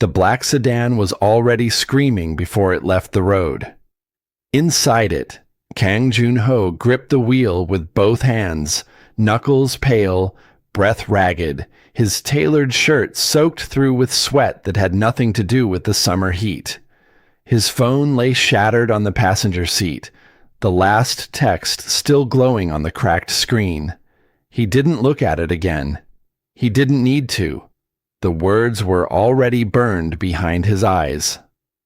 The black sedan was already screaming before it left the road. Inside it, Kang Joon-ho gripped the wheel with both hands, knuckles pale, breath ragged, his tailored shirt soaked through with sweat that had nothing to do with the summer heat. His phone lay shattered on the passenger seat, the last text still glowing on the cracked screen. He didn't look at it again. He didn't need to. The words were already burned behind his eyes.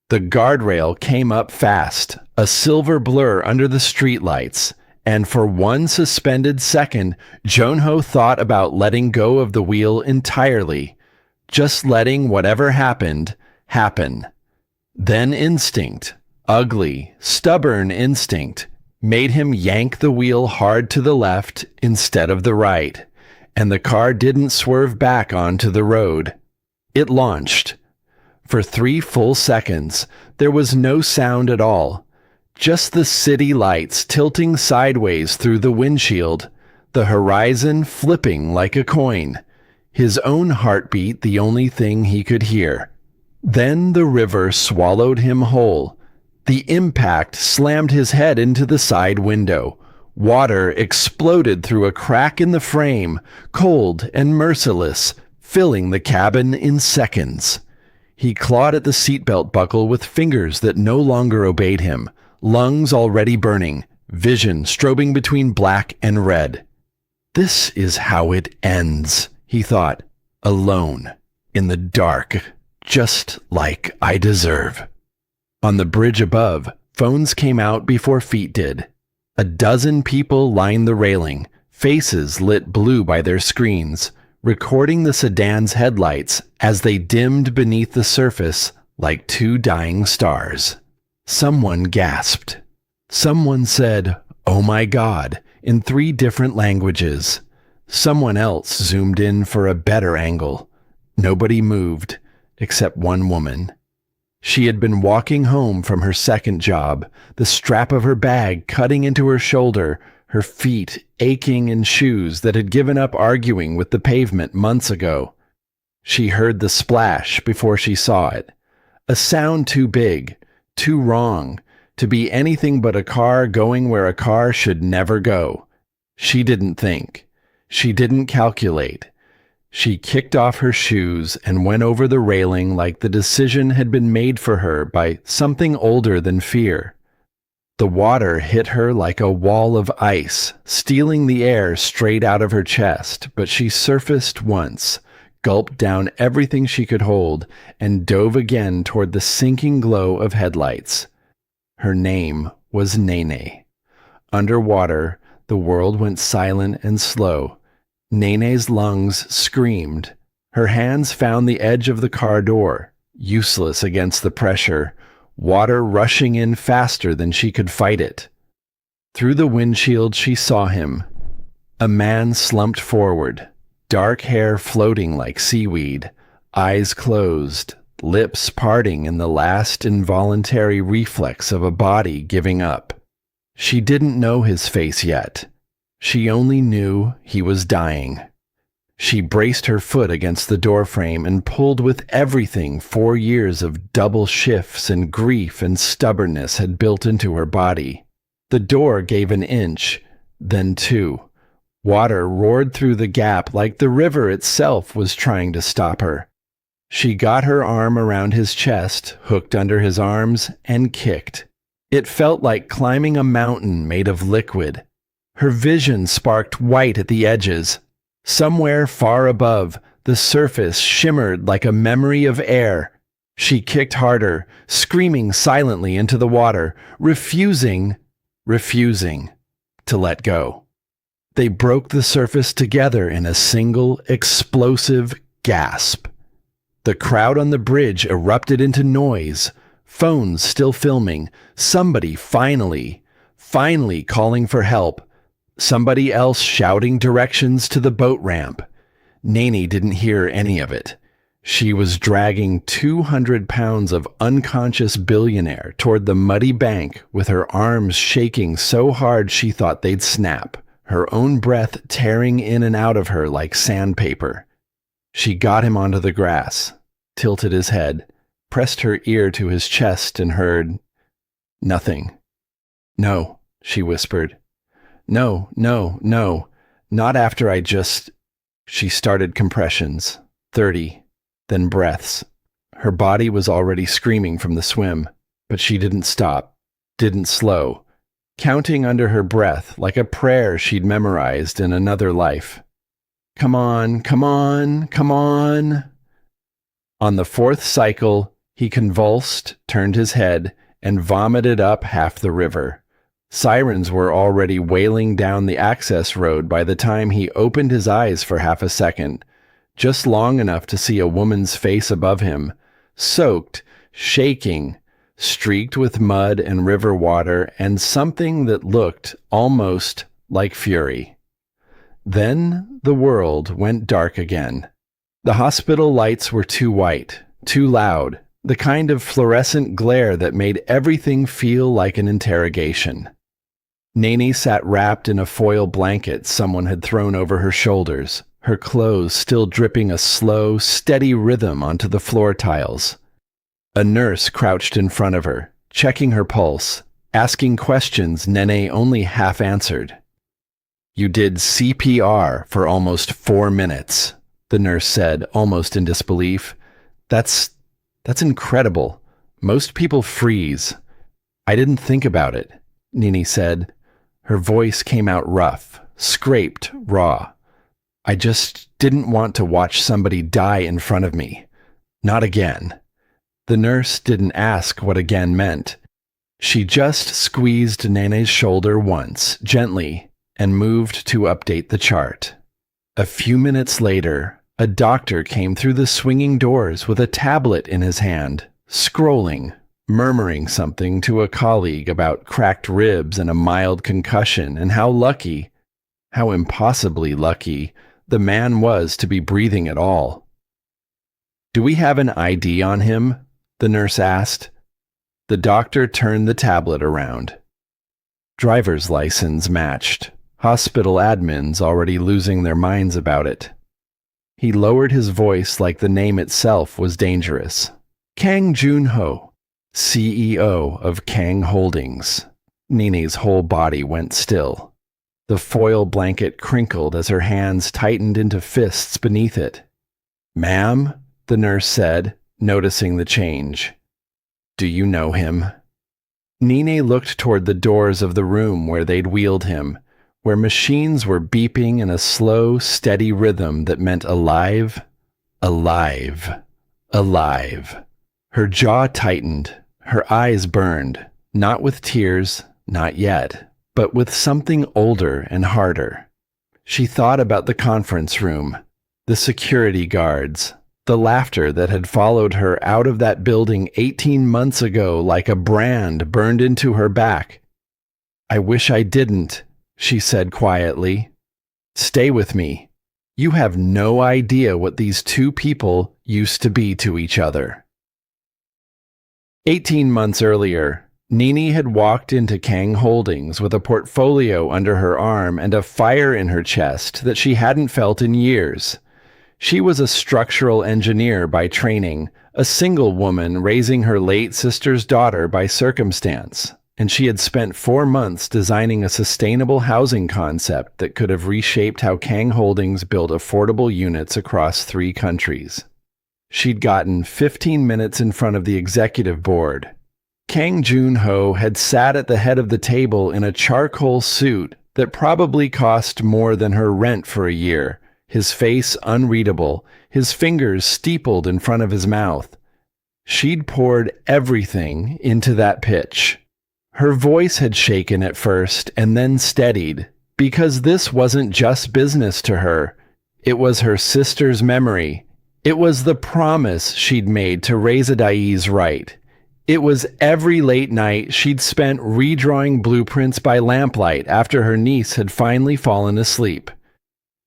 The guardrail came up fast, a silver blur under the streetlights, and for one suspended second, Joon-ho thought about letting go of the wheel entirely, just letting whatever happened, happen. Then instinct, ugly, stubborn instinct, made him yank the wheel hard to the left instead of the right, and the car didn't swerve back onto the road. It launched. For 3 full seconds, there was no sound at all, just the city lights tilting sideways through the windshield, the horizon flipping like a coin, his own heartbeat the only thing he could hear. Then the river swallowed him whole. The impact slammed his head into the side window. Water exploded through a crack in the frame, cold and merciless, filling the cabin in seconds. He clawed at the seatbelt buckle with fingers that no longer obeyed him, lungs already burning, vision strobing between black and red. This is how it ends, he thought, alone, in the dark, just like I deserve. On the bridge above, phones came out before feet did. A dozen people lined the railing, faces lit blue by their screens, recording the sedan's headlights as they dimmed beneath the surface like 2 dying stars. Someone gasped. Someone said, "Oh my God," in 3 different languages. Someone else zoomed in for a better angle. Nobody moved, except one woman. She had been walking home from her second job, the strap of her bag cutting into her shoulder, her feet aching in shoes that had given up arguing with the pavement months ago. She heard the splash before she saw it. A sound too big, too wrong, to be anything but a car going where a car should never go. She didn't think. She didn't calculate. She kicked off her shoes and went over the railing like the decision had been made for her by something older than fear. The water hit her like a wall of ice, stealing the air straight out of her chest, but she surfaced once, gulped down everything she could hold, and dove again toward the sinking glow of headlights. Her name was Nene. Underwater, the world went silent and slow. Nene's lungs screamed. Her hands found the edge of the car door, useless against the pressure, water rushing in faster than she could fight it. Through the windshield she saw him. A man slumped forward, dark hair floating like seaweed, eyes closed, lips parting in the last involuntary reflex of a body giving up. She didn't know his face yet. She only knew he was dying. She braced her foot against the doorframe and pulled with everything 4 years of double shifts and grief and stubbornness had built into her body. The door gave an inch, then 2. Water roared through the gap like the river itself was trying to stop her. She got her arm around his chest, hooked under his arms, and kicked. It felt like climbing a mountain made of liquid. Her vision sparked white at the edges. Somewhere far above, the surface shimmered like a memory of air. She kicked harder, screaming silently into the water, refusing to let go. They broke the surface together in a single, explosive gasp. The crowd on the bridge erupted into noise, phones still filming, somebody finally calling for help. Somebody else shouting directions to the boat ramp. Nene didn't hear any of it. She was dragging 200 pounds of unconscious Billionaire toward the muddy bank with her arms shaking so hard she thought they'd snap, her own breath tearing in and out of her like sandpaper. She got him onto the grass. tilted his head, pressed her ear to his chest, and heard, "Nothing." "No," she whispered. "No, no, no. Not after I just—" She started compressions, 30, then breaths. Her body was already screaming from the swim, but she didn't stop, didn't slow, counting under her breath like a prayer she'd memorized in another life. "Come on, come on, come on." On the fourth cycle, he convulsed, turned his head, and vomited up half the river. Sirens were already wailing down the access road by the time he opened his eyes for half a second, just long enough to see a woman's face above him, soaked, shaking, streaked with mud and river water and something that looked almost like fury. Then the world went dark again. The hospital lights were too white, too loud, the kind of fluorescent glare that made everything feel like an interrogation. Nene sat wrapped in a foil blanket someone had thrown over her shoulders, her clothes still dripping a slow, steady rhythm onto the floor tiles. A nurse crouched in front of her, checking her pulse, asking questions Nene only half answered. "You did CPR for almost 4 minutes, the nurse said, almost in disbelief. That's incredible. Most people freeze." "I didn't think about it," Nene said. Her voice came out rough, scraped, raw. "I just didn't want to watch somebody die in front of me. Not again." The nurse didn't ask what again meant. She just squeezed Nene's shoulder once, gently, and moved to update the chart. A few minutes later, a doctor came through the swinging doors with a tablet in his hand, scrolling, murmuring something to a colleague about cracked ribs and a mild concussion and how lucky, how impossibly lucky, the man was to be breathing at all. "Do we have an ID on him?" the nurse asked. The doctor turned the tablet around. Driver's license matched. Hospital admins already losing their minds about it. He lowered his voice like the name itself was dangerous. "Kang Jun-ho, CEO of Kang Holdings." Nene's whole body went still. The foil blanket crinkled as her hands tightened into fists beneath it. "Ma'am," the nurse said, noticing the change. "Do you know him?" Nene looked toward the doors of the room where they'd wheeled him, where machines were beeping in a slow, steady rhythm that meant alive, alive, alive. Her jaw tightened, her eyes burned, not with tears, not yet, but with something older and harder. She thought about the conference room, the security guards, the laughter that had followed her out of that building 18 months ago like a brand burned into her back. "I wish I didn't," she said quietly. "Stay with me. You have no idea what these two people used to be to each other." 18 months earlier, Nene had walked into Kang Holdings with a portfolio under her arm and a fire in her chest that she hadn't felt in years. She was a structural engineer by training, a single woman raising her late sister's daughter by circumstance, and she had spent 4 months designing a sustainable housing concept that could have reshaped how Kang Holdings built affordable units across 3 countries. She'd gotten 15 minutes in front of the executive board. Kang Jun-ho had sat at the head of the table in a charcoal suit that probably cost more than her rent for a year, his face unreadable, his fingers steepled in front of his mouth. She'd poured everything into that pitch. Her voice had shaken at first and then steadied, because this wasn't just business to her. It was her sister's memory. It was the promise she'd made to raise Adai's right. It was every late night she'd spent redrawing blueprints by lamplight after her niece had finally fallen asleep.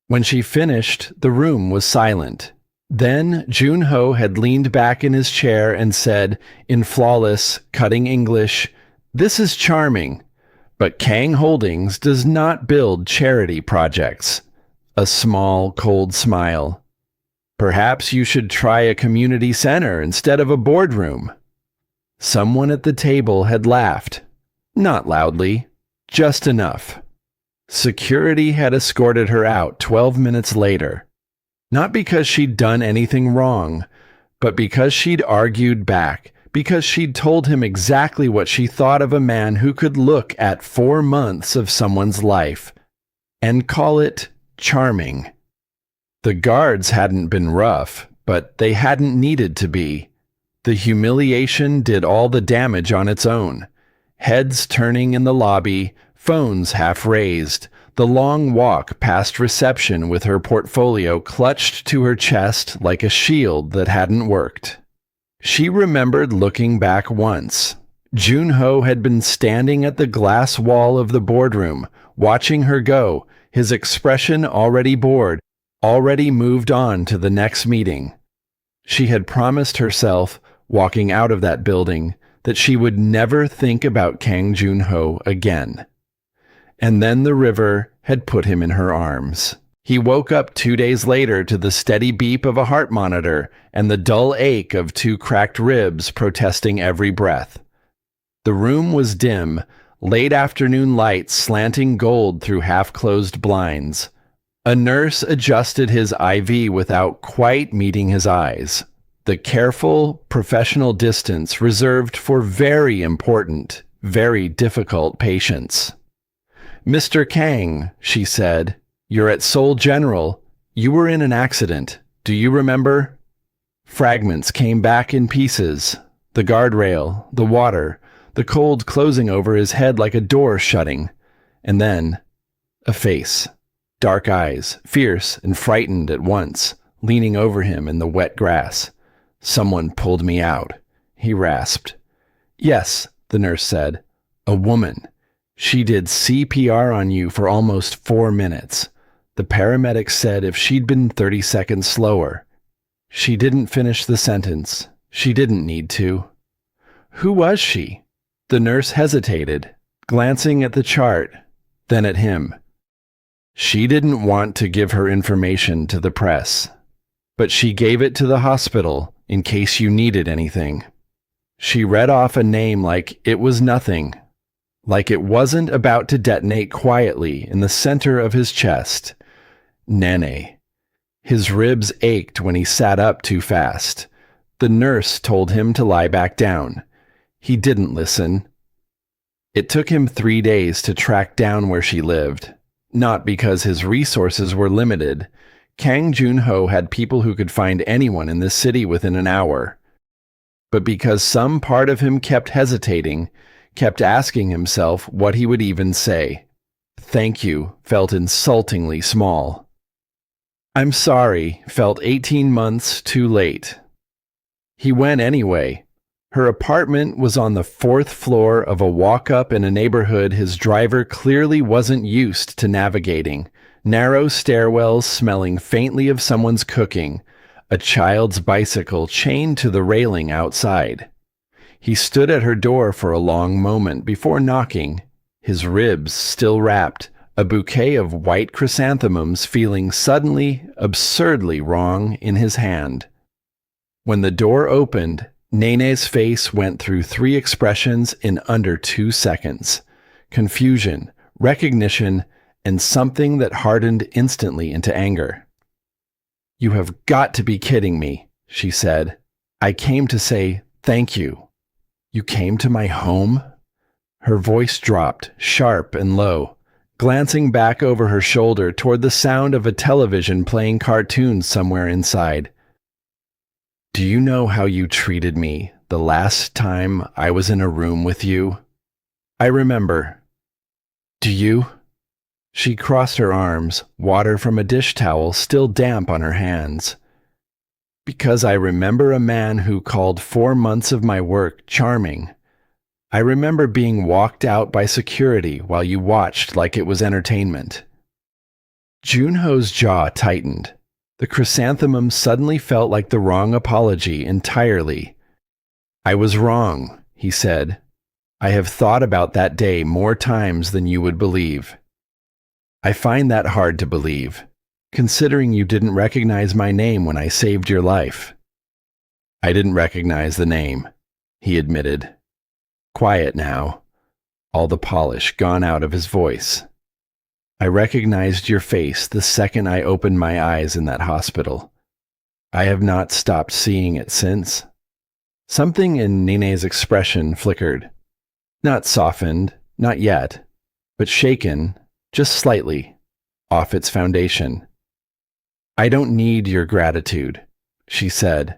When she finished, the room was silent. Then Jun-ho had leaned back in his chair and said, in flawless, cutting English, "This is charming, but Kang Holdings does not build charity projects." A small, cold smile. Perhaps you should try a community center instead of a boardroom. Someone at the table had laughed. Not loudly, just enough. Security had escorted her out 12 minutes later. Not because she'd done anything wrong, but because she'd argued back, because she'd told him exactly what she thought of a man who could look at 4 months of someone's life and call it charming. The guards hadn't been rough, but they hadn't needed to be. The humiliation did all the damage on its own. Heads turning in the lobby, phones half raised, the long walk past reception with her portfolio clutched to her chest like a shield that hadn't worked. She remembered looking back once. Junho had been standing at the glass wall of the boardroom, watching her go, his expression already bored, already moved on to the next meeting. She had promised herself, walking out of that building, that she would never think about Kang Junho again. And then the river had put him in her arms. He woke up 2 days later to the steady beep of a heart monitor and the dull ache of 2 cracked ribs protesting every breath. The room was dim, late afternoon light slanting gold through half-closed blinds. A nurse adjusted his IV without quite meeting his eyes. The careful, professional distance reserved for very important, very difficult patients. "Mr. Kang," she said, "you're at Seoul General. You were in an accident. Do you remember?" Fragments came back in pieces. The guardrail, the water, the cold closing over his head like a door shutting. And then, a face. Dark eyes, fierce and frightened at once, leaning over him in the wet grass. "Someone pulled me out," he rasped. "Yes," the nurse said. "A woman. She did CPR on you for almost 4 minutes. The paramedics said if she'd been 30 seconds slower." She didn't finish the sentence. She didn't need to. Who was she? The nurse hesitated, glancing at the chart, then at him. She didn't want to give her information to the press, but she gave it to the hospital in case you needed anything. She read off a name like it was nothing, like it wasn't about to detonate quietly in the center of his chest. Nene. His ribs ached when he sat up too fast. The nurse told him to lie back down. He didn't listen. It took him 3 days to track down where she lived. Not because his resources were limited. Kang Junho had people who could find anyone in this city within an hour. But because some part of him kept hesitating, kept asking himself what he would even say. "Thank you" felt insultingly small. "I'm sorry" felt 18 months too late. He went anyway. Her apartment was on the 4th floor of a walk-up in a neighborhood his driver clearly wasn't used to navigating. Narrow stairwells smelling faintly of someone's cooking, a child's bicycle chained to the railing outside. He stood at her door for a long moment before knocking, his ribs still wrapped, a bouquet of white chrysanthemums feeling suddenly, absurdly wrong in his hand. When the door opened, Nene's face went through 3 expressions in under 2 seconds. Confusion, recognition, and something that hardened instantly into anger. "You have got to be kidding me," she said. "I came to say thank you." "You came to my home?" Her voice dropped, sharp and low, glancing back over her shoulder toward the sound of a television playing cartoons somewhere inside. "Do you know how you treated me the last time I was in a room with you?" "I remember." "Do you?" She crossed her arms, water from a dish towel still damp on her hands. "Because I remember a man who called 4 months of my work charming. I remember being walked out by security while you watched like it was entertainment." Junho's jaw tightened. The chrysanthemum suddenly felt like the wrong apology entirely. "I was wrong," he said. "I have thought about that day more times than you would believe." "I find that hard to believe." considering you didn't recognize my name when I saved your life." "I didn't recognize the name," he admitted. Quiet now, all the polish gone out of his voice. "I recognized your face the second I opened my eyes in that hospital. I have not stopped seeing it since." Something in Nene's expression flickered. Not softened, not yet, but shaken, just slightly, off its foundation. "I don't need your gratitude," she said.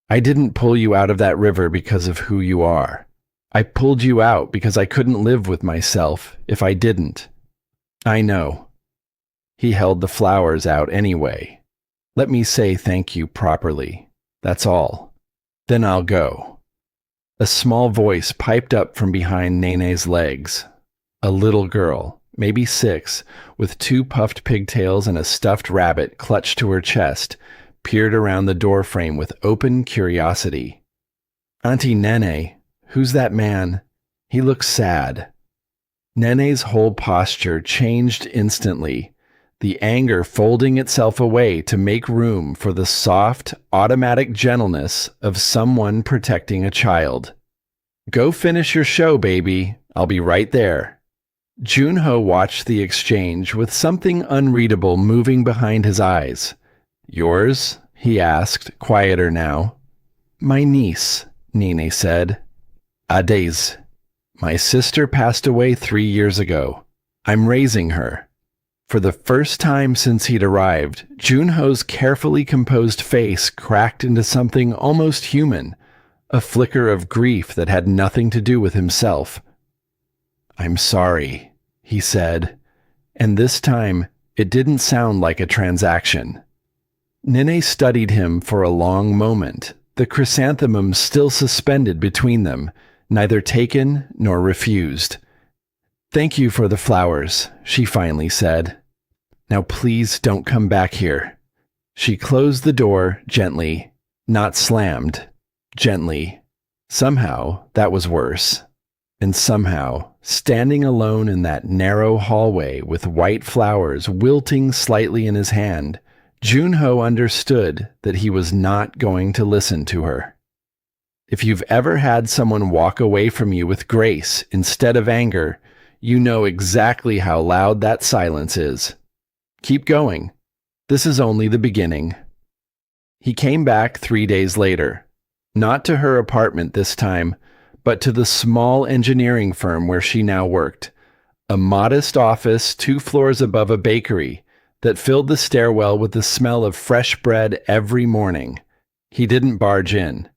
"I didn't pull you out of that river because of who you are. I pulled you out because I couldn't live with myself if I didn't. I know." He held the flowers out anyway. "Let me say thank you properly. That's all. Then I'll go." A small voice piped up from behind Nene's legs. A little girl, maybe 6, with 2 puffed pigtails and a stuffed rabbit clutched to her chest, peered around the doorframe with open curiosity. "Auntie Nene, who's that man? He looks sad." Nene's whole posture changed instantly, the anger folding itself away to make room for the soft, automatic gentleness of someone protecting a child. "Go finish your show, baby. I'll be right there." Junho watched the exchange with something unreadable moving behind his eyes. "Yours?" he asked, quieter now. "My niece," Nene said. "Ades. My sister passed away 3 years ago. I'm raising her." For the first time since he'd arrived, Junho's carefully composed face cracked into something almost human, a flicker of grief that had nothing to do with himself. "I'm sorry," he said, and this time it didn't sound like a transaction. Nene studied him for a long moment, the chrysanthemums still suspended between them, neither taken nor refused. "Thank you for the flowers," she finally said. "Now please don't come back here." She closed the door gently, not slammed, gently. Somehow that was worse. And somehow, standing alone in that narrow hallway with white flowers wilting slightly in his hand, Junho understood that he was not going to listen to her. If you've ever had someone walk away from you with grace instead of anger, you know exactly how loud that silence is. Keep going. This is only the beginning. He came back 3 days later, not to her apartment this time, but to the small engineering firm where she now worked, a modest office 2 floors above a bakery that filled the stairwell with the smell of fresh bread every morning. He didn't barge in.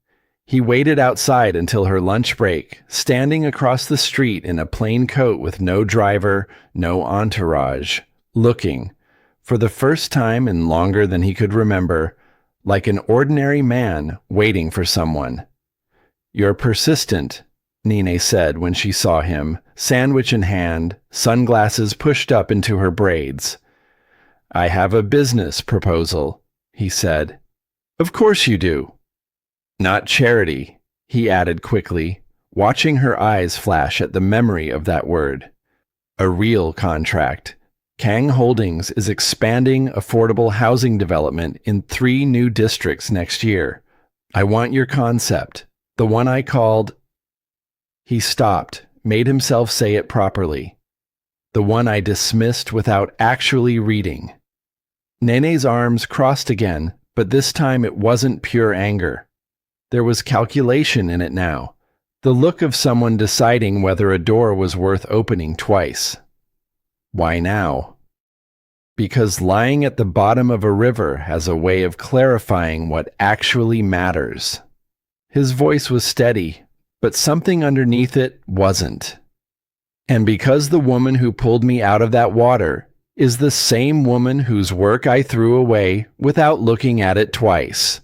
He waited outside until her lunch break, standing across the street in a plain coat with no driver, no entourage, looking, for the first time in longer than he could remember, like an ordinary man waiting for someone. "You're persistent," Nene said when she saw him, sandwich in hand, sunglasses pushed up into her braids. "I have a business proposal," he said. "Of course you do." "Not charity," he added quickly, watching her eyes flash at the memory of that word. "A real contract. Kang Holdings is expanding affordable housing development in 3 new districts next year. I want your concept, the one I called—" He stopped, made himself say it properly. "The one I dismissed without actually reading." Nene's arms crossed again, but this time it wasn't pure anger. There was calculation in it now, the look of someone deciding whether a door was worth opening twice. Why now? Because lying at the bottom of a river has a way of clarifying what actually matters. His voice was steady, but something underneath it wasn't. "And because the woman who pulled me out of that water is the same woman whose work I threw away without looking at it twice.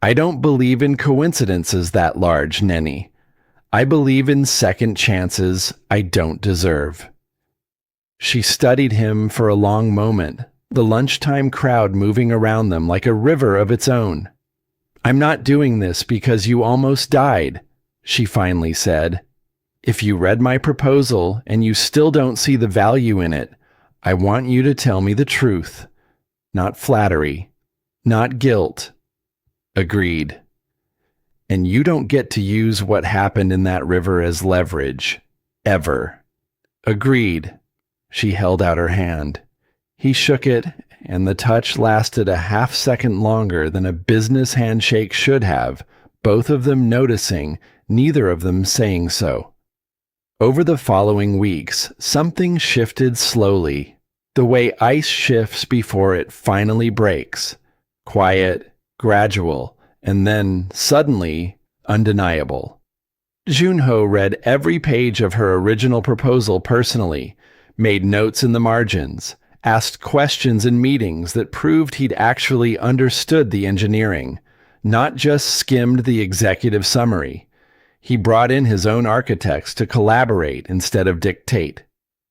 I don't believe in coincidences that large, Nene. I believe in second chances I don't deserve." She studied him for a long moment, the lunchtime crowd moving around them like a river of its own. "I'm not doing this because you almost died," she finally said. "If you read my proposal and you still don't see the value in it, I want you to tell me the truth. not flattery, not guilt. Agreed. And you don't get to use what happened in that river as leverage. Ever. Agreed. She held out her hand. He shook it, and the touch lasted a half-second longer than a business handshake should have, both of them noticing, neither of them saying so. Over the following weeks, something shifted slowly, the way ice shifts before it finally breaks. Quiet, gradual, and then, suddenly, undeniable. Junho read every page of her original proposal personally, made notes in the margins, asked questions in meetings that proved he'd actually understood the engineering, not just skimmed the executive summary. He brought in his own architects to collaborate instead of dictate.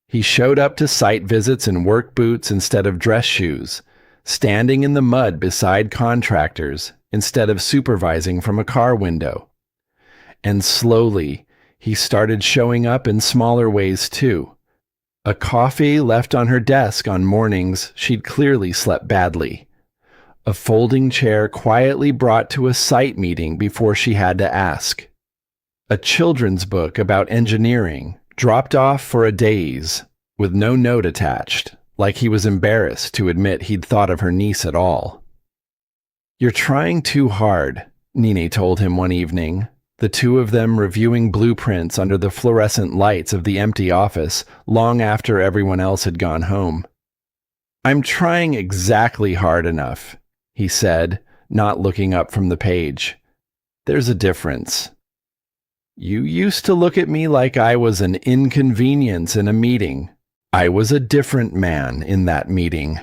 He showed up to site visits in work boots instead of dress shoes, standing in the mud beside contractors instead of supervising from a car window. And slowly, he started showing up in smaller ways too. A coffee left on her desk on mornings she'd clearly slept badly. A folding chair quietly brought to a site meeting before she had to ask. A children's book about engineering dropped off for a daze, with no note attached, like he was embarrassed to admit he'd thought of her niece at all. "You're trying too hard," Nene told him one evening, the two of them reviewing blueprints under the fluorescent lights of the empty office long after everyone else had gone home. "I'm trying exactly hard enough," he said, not looking up from the page. "There's a difference. You used to look at me like I was an inconvenience in a meeting. I was a different man in that meeting."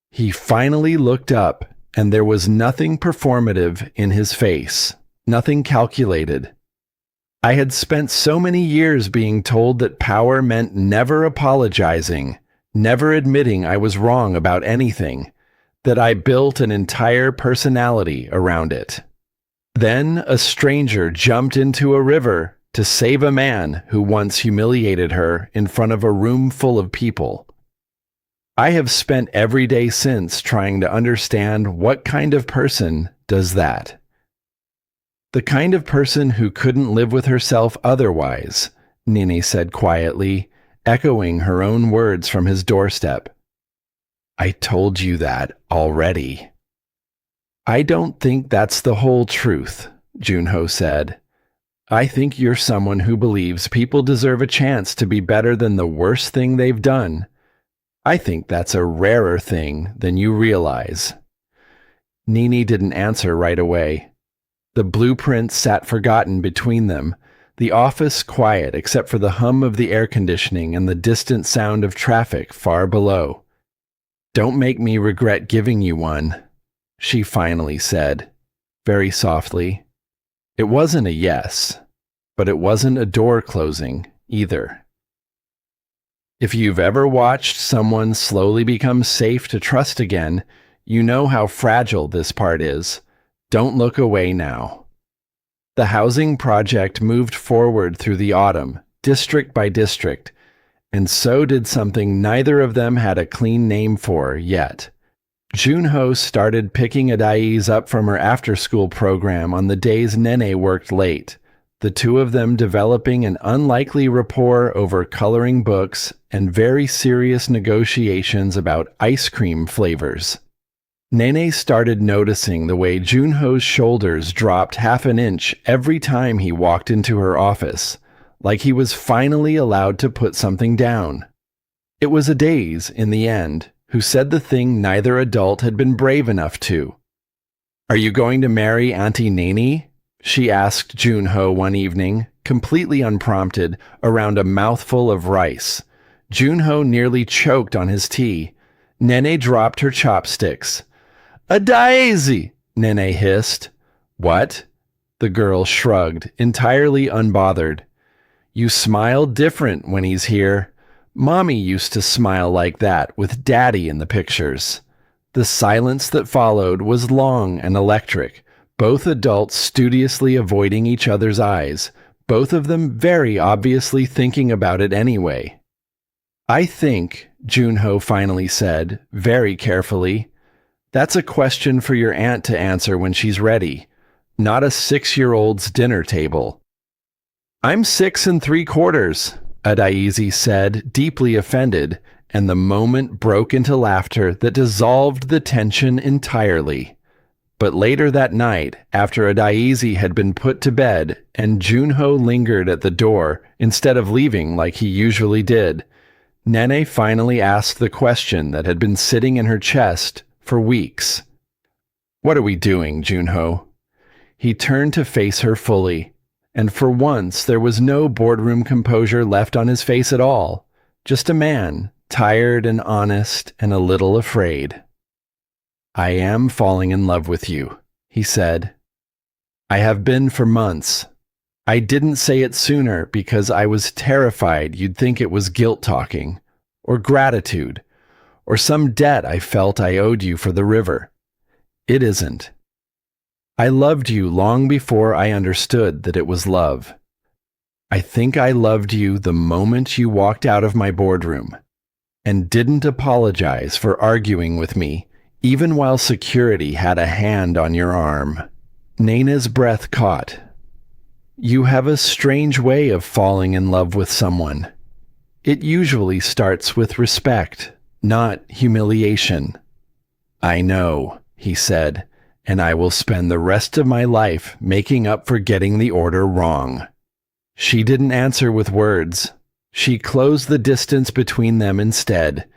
He finally looked up, and there was nothing performative in his face, nothing calculated. I had spent so many years being told that power meant never apologizing, never admitting I was wrong about anything, that I built an entire personality around it. Then a stranger jumped into a river to save a man who once humiliated her in front of a room full of people. I have spent every day since trying to understand what kind of person does that. "The kind of person who couldn't live with herself otherwise," Nene said quietly, echoing her own words from his doorstep. "I told you that already." "I don't think that's the whole truth," Junho said. "I think you're someone who believes people deserve a chance to be better than the worst thing they've done. I think that's a rarer thing than you realize." Nene didn't answer right away. The blueprint sat forgotten between them, the office quiet except for the hum of the air conditioning and the distant sound of traffic far below. "Don't make me regret giving you one," she finally said, very softly. It wasn't a yes, but it wasn't a door closing either. If you've ever watched someone slowly become safe to trust again, you know how fragile this part is. Don't look away now. The housing project moved forward through the autumn, district by district, and so did something neither of them had a clean name for yet. Junho started picking Adais up from her after-school program on the days Nene worked late, the two of them developing an unlikely rapport over coloring books and very serious negotiations about ice cream flavors. Nene started noticing the way Junho's shoulders dropped half an inch every time he walked into her office, like he was finally allowed to put something down. It was Adais, in the end, who said the thing neither adult had been brave enough to. "Are you going to marry Auntie Nene?" she asked Junho one evening, completely unprompted, around a mouthful of rice. Junho nearly choked on his tea. Nene dropped her chopsticks. "Adais!" Nene hissed. "What?" The girl shrugged, entirely unbothered. "You smile different when he's here. Mommy used to smile like that with Daddy in the pictures." The silence that followed was long and electric, both adults studiously avoiding each other's eyes, both of them very obviously thinking about it anyway. "I think," Junho finally said, very carefully, That's a question for your aunt to answer when she's ready, not a 6-year-old's dinner table. I'm 6 3/4, Adaizi said, deeply offended, and the moment broke into laughter that dissolved the tension entirely. But later that night, after Adaizi had been put to bed and Junho lingered at the door instead of leaving like he usually did, Nene finally asked the question that had been sitting in her chest for weeks. What are we doing, Junho? He turned to face her fully, and for once there was no boardroom composure left on his face at all, just a man, tired and honest and a little afraid. I am falling in love with you, he said. I have been for months. I didn't say it sooner because I was terrified you'd think it was guilt talking, or gratitude, or some debt I felt I owed you for the river. It isn't. I loved you long before I understood that it was love. I think I loved you the moment you walked out of my boardroom, and didn't apologize for arguing with me even while security had a hand on your arm. Nena's breath caught. You have a strange way of falling in love with someone. It usually starts with respect, not humiliation. I know, he said, and I will spend the rest of my life making up for getting the order wrong. She didn't answer with words. She closed the distance between them instead,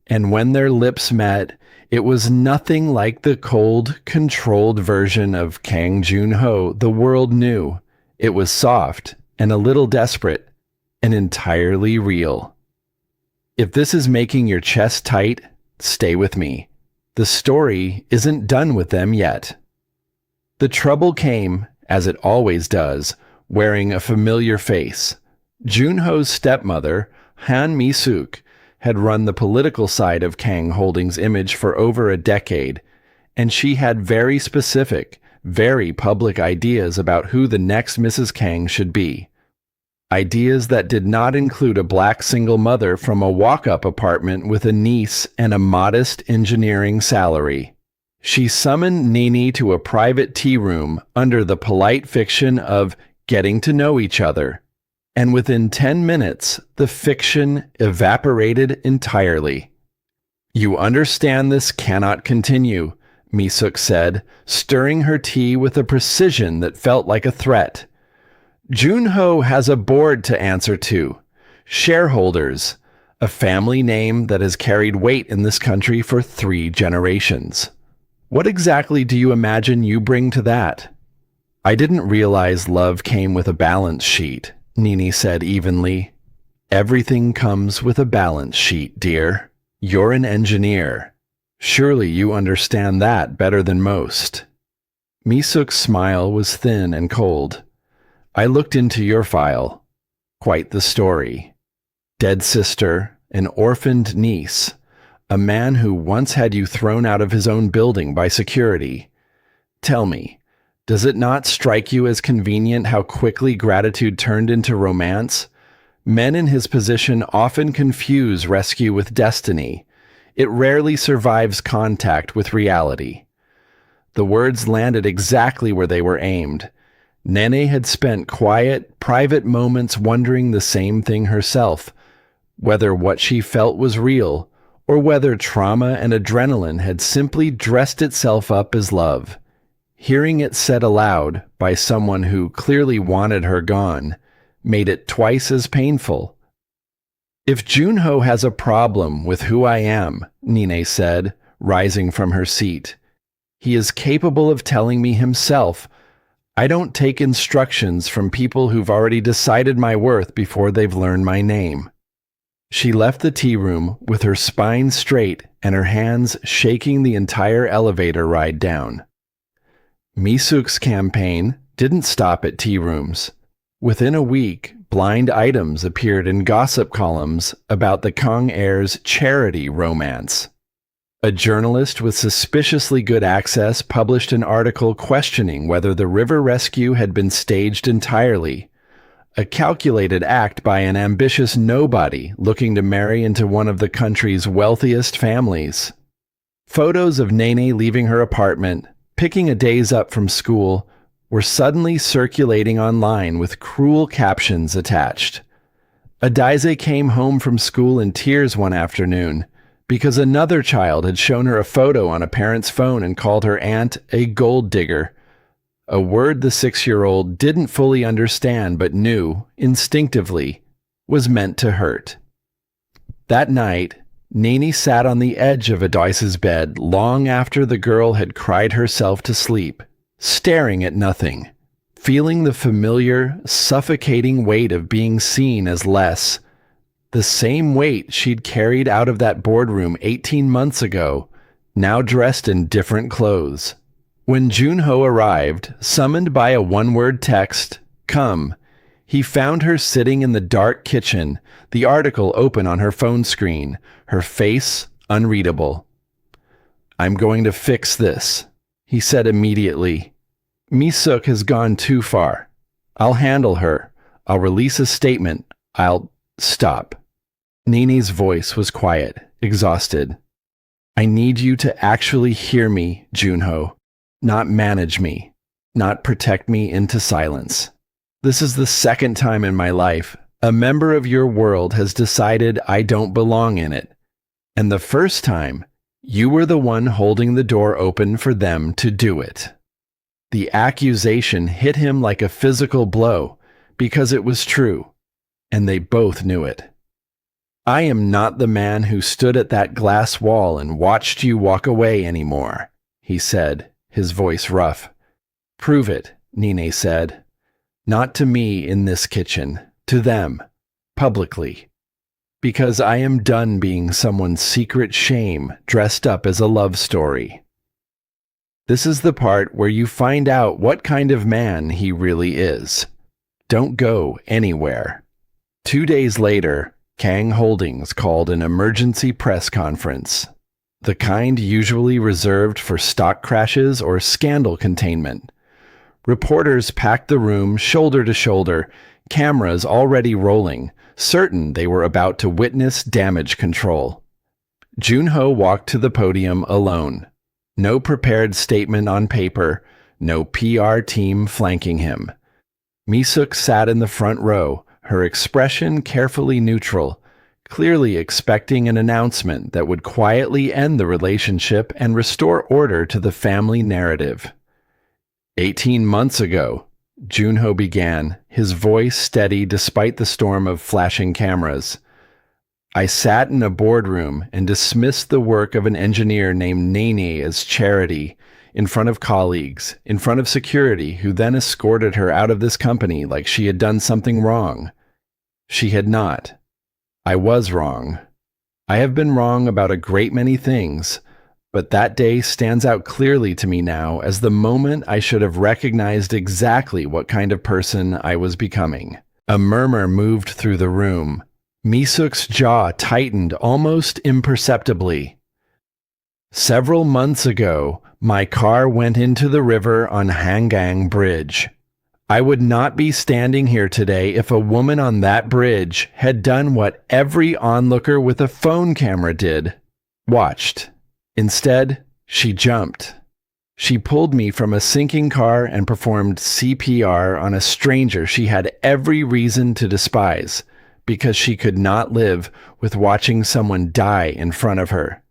and when their lips met, it was nothing like the cold, controlled version of Kang Junho the world knew. It was soft and a little desperate and entirely real. If this is making your chest tight, stay with me. The story isn't done with them yet. The trouble came, as it always does, wearing a familiar face. Junho's stepmother, Han Mi-suk, had run the political side of Kang Holdings' image for over a decade, and she had very specific, very public ideas about who the next Mrs. Kang should be. Ideas that did not include a black single mother from a walk-up apartment with a niece and a modest engineering salary. She summoned Nini to a private tea room under the polite fiction of getting to know each other. And within 10 minutes, the fiction evaporated entirely. You understand this cannot continue, Mi-suk said, stirring her tea with a precision that felt like a threat. Junho has a board to answer to. Shareholders, a family name that has carried weight in this country for 3 generations. What exactly do you imagine you bring to that? I didn't realize love came with a balance sheet, Nini said evenly. Everything comes with a balance sheet, dear. You're an engineer. Surely you understand that better than most. Mi-suk's smile was thin and cold. I looked into your file. Quite the story. Dead sister, an orphaned niece, a man who once had you thrown out of his own building by security. Tell me, does it not strike you as convenient how quickly gratitude turned into romance? Men in his position often confuse rescue with destiny. It rarely survives contact with reality. The words landed exactly where they were aimed. Nene had spent quiet, private moments wondering the same thing herself, whether what she felt was real, or whether trauma and adrenaline had simply dressed itself up as love. Hearing it said aloud by someone who clearly wanted her gone made it twice as painful. If Junho has a problem with who I am, Nene said, rising from her seat, he is capable of telling me himself. I don't take instructions from people who've already decided my worth before they've learned my name. She left the tea room with her spine straight and her hands shaking the entire elevator ride down. Mi-suk's campaign didn't stop at tea rooms. Within a week, blind items appeared in gossip columns about the Kang heir's charity romance. A journalist with suspiciously good access published an article questioning whether the river rescue had been staged entirely, a calculated act by an ambitious nobody looking to marry into one of the country's wealthiest families. Photos of Nene leaving her apartment, picking a days up from school, were suddenly circulating online with cruel captions attached. Adaize came home from school in tears one afternoon because another child had shown her a photo on a parent's phone and called her aunt a gold digger, a word the 6-year-old didn't fully understand but knew, instinctively, was meant to hurt. That night, Nene sat on the edge of Adaize's bed long after the girl had cried herself to sleep, staring at nothing, feeling the familiar, suffocating weight of being seen as less, the same weight she'd carried out of that boardroom 18 months ago, now dressed in different clothes. When Junho arrived, summoned by a one-word text, "Come," he found her sitting in the dark kitchen, the article open on her phone screen, her face unreadable. "I'm going to fix this," he said immediately. "Mi-suk has gone too far. I'll handle her. I'll release a statement. I'll stop." Nene's voice was quiet, exhausted. "I need you to actually hear me, Junho. Not manage me. Not protect me into silence. This is the second time in my life a member of your world has decided I don't belong in it. And the first time, you were the one holding the door open for them to do it." The accusation hit him like a physical blow because it was true, and they both knew it. "I am not the man who stood at that glass wall and watched you walk away anymore," he said, his voice rough. "Prove it," Nene said. "Not to me in this kitchen, to them, publicly. Because I am done being someone's secret shame dressed up as a love story." This is the part where you find out what kind of man he really is. Don't go anywhere. 2 days later, Kang Holdings called an emergency press conference, the kind usually reserved for stock crashes or scandal containment. Reporters packed the room shoulder to shoulder, cameras already rolling, certain they were about to witness damage control. Junho walked to the podium alone. No prepared statement on paper, no PR team flanking him. Mi-suk sat in the front row, her expression carefully neutral, clearly expecting an announcement that would quietly end the relationship and restore order to the family narrative. 18 months ago, Junho began, his voice steady despite the storm of flashing cameras. "I sat in a boardroom and dismissed the work of an engineer named Nene as charity, in front of colleagues, in front of security, who then escorted her out of this company like she had done something wrong. She had not. I was wrong. I have been wrong about a great many things, but that day stands out clearly to me now as the moment I should have recognized exactly what kind of person I was becoming." A murmur moved through the room. Mi-suk's jaw tightened almost imperceptibly. "Several months ago, my car went into the river on Hangang Bridge. I would not be standing here today if a woman on that bridge had done what every onlooker with a phone camera did. Watched. Instead, she jumped. She pulled me from a sinking car and performed CPR on a stranger she had every reason to despise, because she could not live with watching someone die in front of her.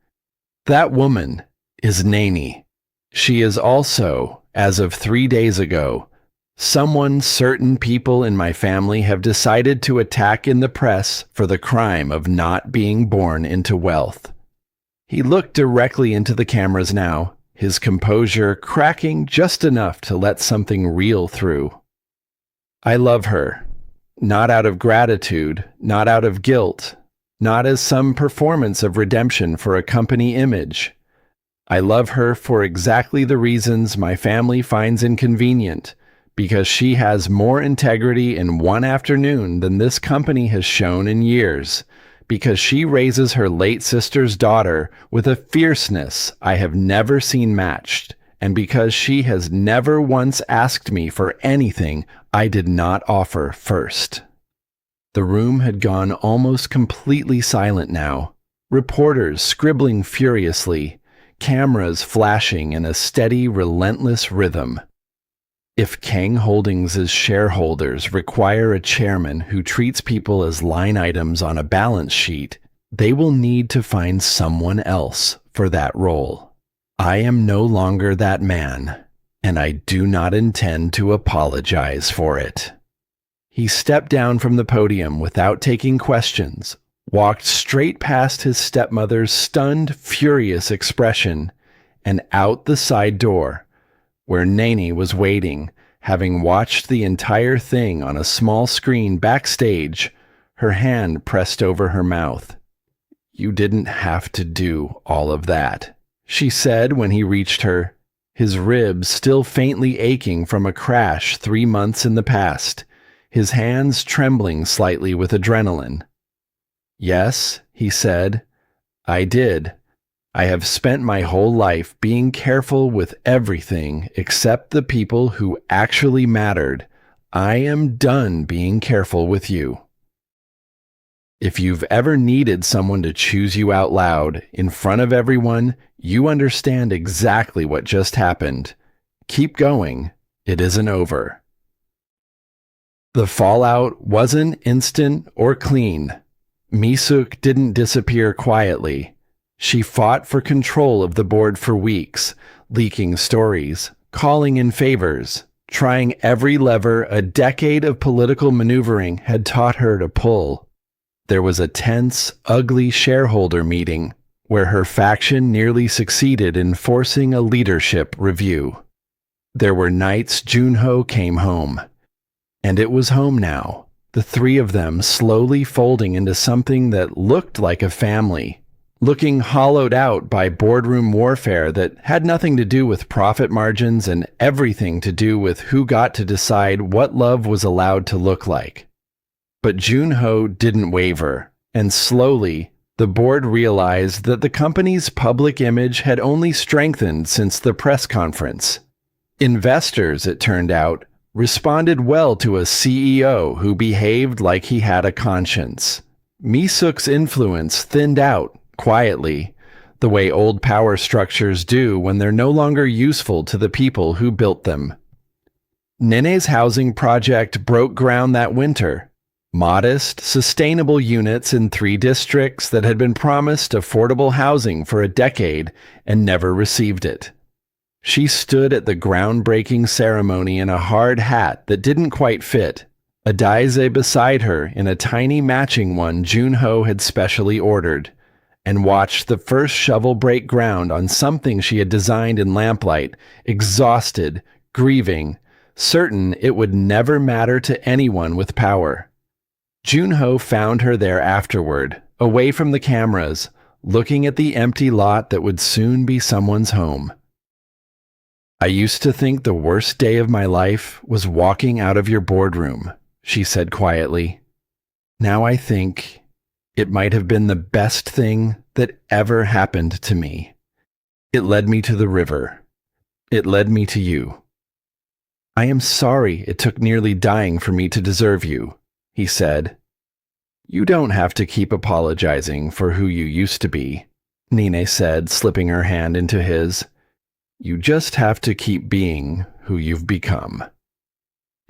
That woman is Nene. She is also, as of 3 days ago, someone certain people in my family have decided to attack in the press for the crime of not being born into wealth." He looked directly into the cameras now, his composure cracking just enough to let something real through. "I love her. Not out of gratitude, not out of guilt, not as some performance of redemption for a company image. I love her for exactly the reasons my family finds inconvenient, because she has more integrity in one afternoon than this company has shown in years, because she raises her late sister's daughter with a fierceness I have never seen matched, and because she has never once asked me for anything I did not offer first." The room had gone almost completely silent now. Reporters scribbling furiously, cameras flashing in a steady, relentless rhythm. If Kang Holdings' shareholders require a chairman who treats people as line items on a balance sheet, they will need to find someone else for that role. I am no longer that man, and I do not intend to apologize for it. He stepped down from the podium without taking questions, walked straight past his stepmother's stunned, furious expression, and out the side door, where Nene was waiting, having watched the entire thing on a small screen backstage, her hand pressed over her mouth. "You didn't have to do all of that," she said when he reached her, his ribs still faintly aching from a crash 3 months in the past, his hands trembling slightly with adrenaline. "Yes," he said, "I did. I have spent my whole life being careful with everything except the people who actually mattered. I am done being careful with you." If you've ever needed someone to choose you out loud, in front of everyone, you understand exactly what just happened. Keep going. It isn't over. The fallout wasn't instant or clean. Mi-suk didn't disappear quietly. She fought for control of the board for weeks, leaking stories, calling in favors, trying every lever a decade of political maneuvering had taught her to pull. There was a tense, ugly shareholder meeting where her faction nearly succeeded in forcing a leadership review. There were nights Junho came home. And it was home now, the three of them slowly folding into something that looked like a family, looking hollowed out by boardroom warfare that had nothing to do with profit margins and everything to do with who got to decide what love was allowed to look like. But Junho didn't waver, and slowly, the board realized that the company's public image had only strengthened since the press conference. Investors, it turned out, responded well to a CEO who behaved like he had a conscience. Mi-suk's influence thinned out, quietly, the way old power structures do when they're no longer useful to the people who built them. Nene's housing project broke ground that winter. Modest, sustainable units in 3 districts that had been promised affordable housing for a decade and never received it. She stood at the groundbreaking ceremony in a hard hat that didn't quite fit, a daisy beside her in a tiny matching one Junho had specially ordered, and watched the first shovel break ground on something she had designed in lamplight, exhausted, grieving, certain it would never matter to anyone with power. Junho found her there afterward, away from the cameras, looking at the empty lot that would soon be someone's home. "I used to think the worst day of my life was walking out of your boardroom," she said quietly. "Now I think it might have been the best thing that ever happened to me. It led me to the river. It led me to you. I am sorry it took nearly dying for me to deserve you," he said. "You don't have to keep apologizing for who you used to be," Nene said, slipping her hand into his. "You just have to keep being who you've become."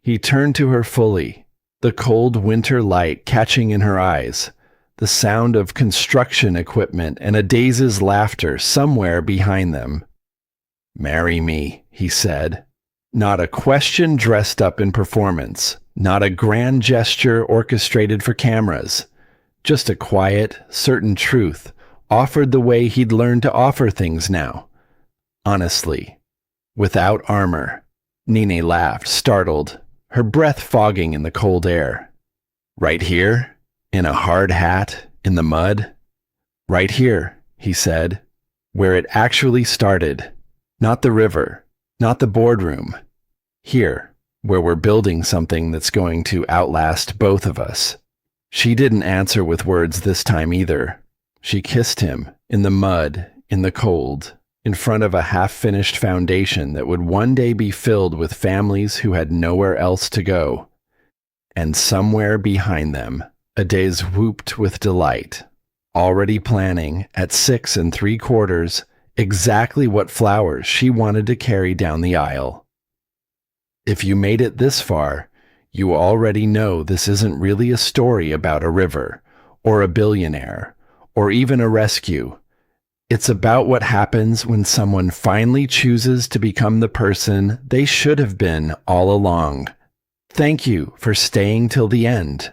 He turned to her fully, the cold winter light catching in her eyes, the sound of construction equipment and Adaze's laughter somewhere behind them. "Marry me," he said. Not a question dressed up in performance, not a grand gesture orchestrated for cameras, just a quiet, certain truth offered the way he'd learned to offer things now. Honestly, without armor. Nene laughed, startled, her breath fogging in the cold air. "Right here? In a hard hat? In the mud?" "Right here," he said, "where it actually started. Not the river, not the boardroom. Here, where we're building something that's going to outlast both of us." She didn't answer with words this time either. She kissed him, in the mud, in the cold, in front of a half-finished foundation that would one day be filled with families who had nowhere else to go. And somewhere behind them, Adaze whooped with delight, already planning, at 6 3/4, exactly what flowers she wanted to carry down the aisle. If you made it this far, you already know this isn't really a story about a river, or a billionaire, or even a rescue. It's about what happens when someone finally chooses to become the person they should have been all along. Thank you for staying till the end.